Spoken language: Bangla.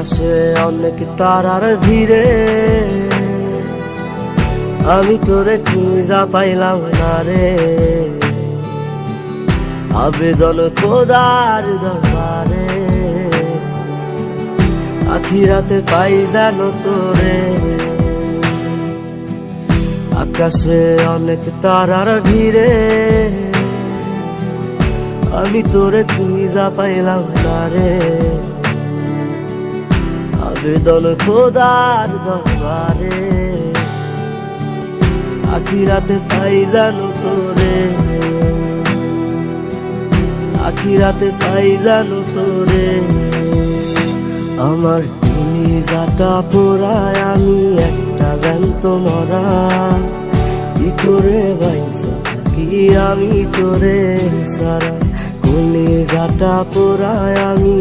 আকাশে অনেক তারার ভিড়ে আমি তোরে খুঁজা পাইলাম না রে। আবেদন খোদার দরবারে, আখিরাতে পাই জানো তোরে। আকাশে অনেক তারার ভিড়ে আমি তোরে খুঁজা পাইলাম না রে। আবেদন খোদার দরবারে, আখিরাতে পাই জানো তোরে। আখিরাতে পাই জানো তোরে। আমার কলিজাটা পোড়ায় আমি একটা জ্যান্ত মরা, কি করে বাইসা থাকি আমি তোরে সারা। কলিজাটা পোড়ায় আমি